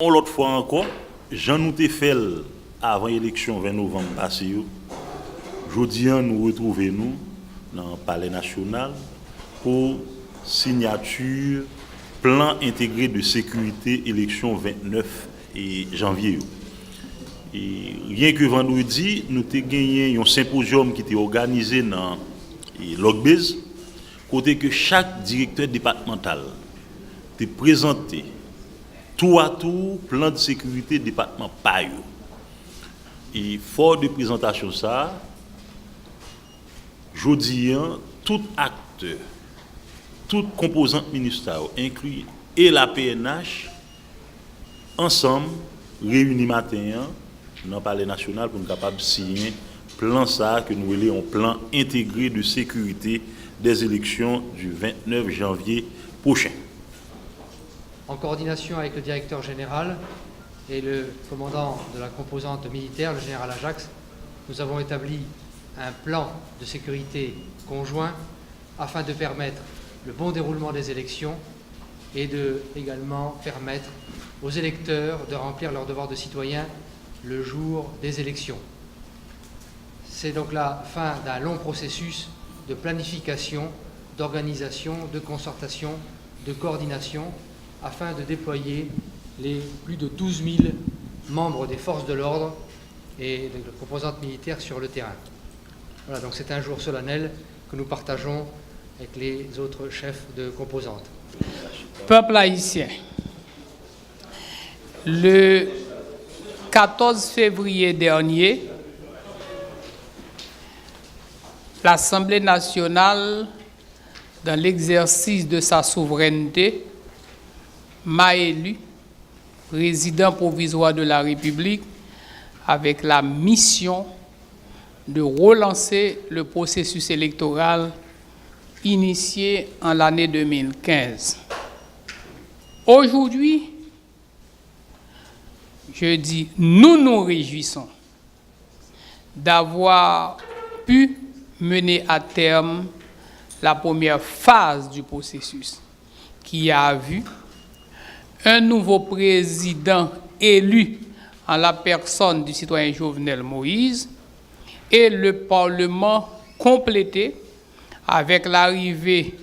on l'autre fois encore, Jean nous t'ai fait avant l'élection 20 novembre passé. Aujourd'hui, nous retrouvons dans le Palais national pour signature plan intégré de sécurité élection 29 janvier. Et rien que vendredi, nous avons gagné un symposium qui était organisé dans Logbez, côté que chaque directeur départemental a présenté tout à tout plan de sécurité département Payo. Et fort de présentation ça, je dis, tout acteur, toute composante ministérielle, inclus et la PNH, ensemble, réunis matin, dans le Palais national pour nous capables de signer plan ça que nous appelons un plan intégré de sécurité des élections du 29 janvier prochain. En coordination avec le directeur général et le commandant de la composante militaire, le général Ajax, nous avons établi un plan de sécurité conjoint afin de permettre le bon déroulement des élections et de également permettre aux électeurs de remplir leur devoir de citoyen le jour des élections. C'est donc la fin d'un long processus de planification, d'organisation, de concertation, de coordination afin de déployer les plus de 12 000 membres des forces de l'ordre et de composantes militaires sur le terrain. Voilà, donc c'est un jour solennel que nous partageons avec les autres chefs de composantes. Peuple haïtien, le 14 février dernier, l'Assemblée nationale, dans l'exercice de sa souveraineté, m'a élu président provisoire de la République avec la mission de relancer le processus électoral initié en l'année 2015. Aujourd'hui, je dis, nous nous réjouissons d'avoir pu mener à terme la première phase du processus qui a vu un nouveau président élu en la personne du citoyen Jovenel Moïse et le Parlement complété avec l'arrivée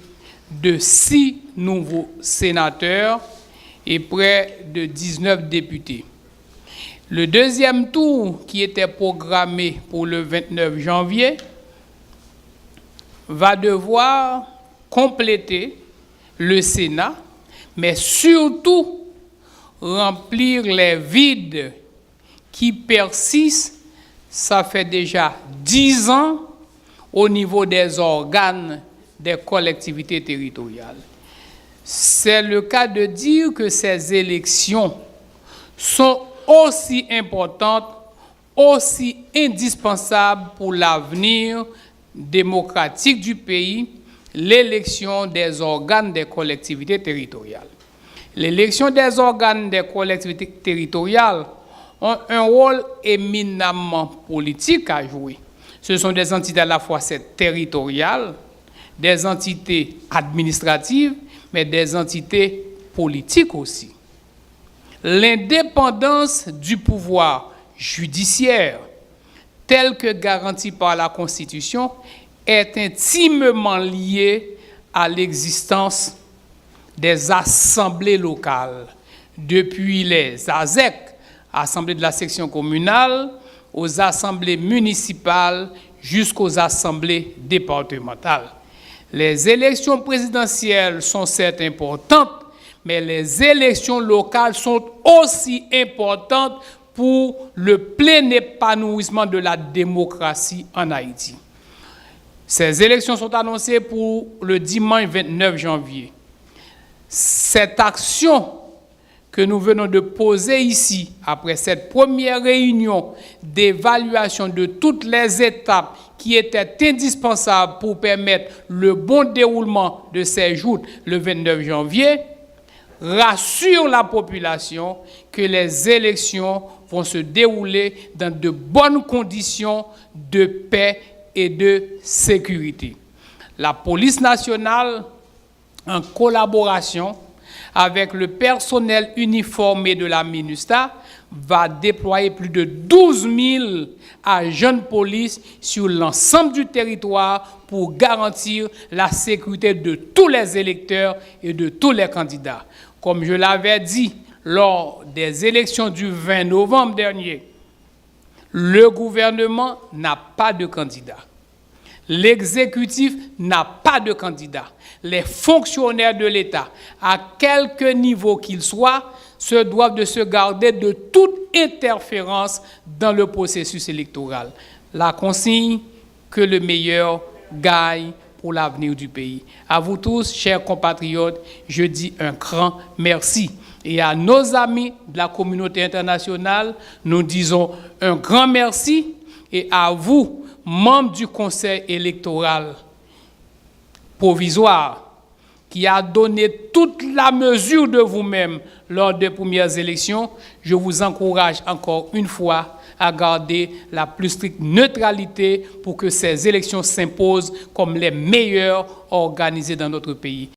de 6 nouveaux sénateurs et près de 19 députés. Le deuxième tour, qui était programmé pour le 29 janvier, va devoir compléter le Sénat, mais surtout remplir les vides qui persistent, ça fait déjà 10 ans, au niveau des organes des collectivités territoriales. C'est le cas de dire que ces élections sont aussi importantes, aussi indispensables pour l'avenir démocratique du pays, l'élection des organes des collectivités territoriales. L'élection des organes des collectivités territoriales ont un rôle éminemment politique à jouer. Ce sont des entités à la fois territoriales, des entités administratives, mais des entités politiques aussi. L'indépendance du pouvoir judiciaire, telle que garantie par la Constitution, est intimement liée à l'existence des assemblées locales, depuis les ASEC, Assemblées de la section communale, aux assemblées municipales jusqu'aux assemblées départementales. Les élections présidentielles sont certes importantes, mais les élections locales sont aussi importantes pour le plein épanouissement de la démocratie en Haïti. Ces élections sont annoncées pour le dimanche 29 janvier. Cette action que nous venons de poser ici, après cette première réunion d'évaluation de toutes les étapes qui étaient indispensables pour permettre le bon déroulement de ces joutes le 29 janvier, rassure la population que les élections vont se dérouler dans de bonnes conditions de paix et de sécurité. La police nationale, en collaboration avec le personnel uniformé de la MINUSTA, va déployer plus de 12 000 agents de police sur l'ensemble du territoire pour garantir la sécurité de tous les électeurs et de tous les candidats. Comme je l'avais dit lors des élections du 20 novembre dernier, le gouvernement n'a pas de candidat. L'exécutif n'a pas de candidat. Les fonctionnaires de l'État, à quelque niveau qu'ils soient, se doivent de se garder de toute interférence dans le processus électoral. La consigne, que le meilleur gagne pour l'avenir du pays. À vous tous, chers compatriotes, je dis un grand merci. Et à nos amis de la communauté internationale, nous disons un grand merci. Et à vous, membres du Conseil électoral provisoire, qui a donné toute la mesure de vous-même lors des premières élections, je vous encourage encore une fois à garder la plus stricte neutralité pour que ces élections s'imposent comme les meilleures organisées dans notre pays.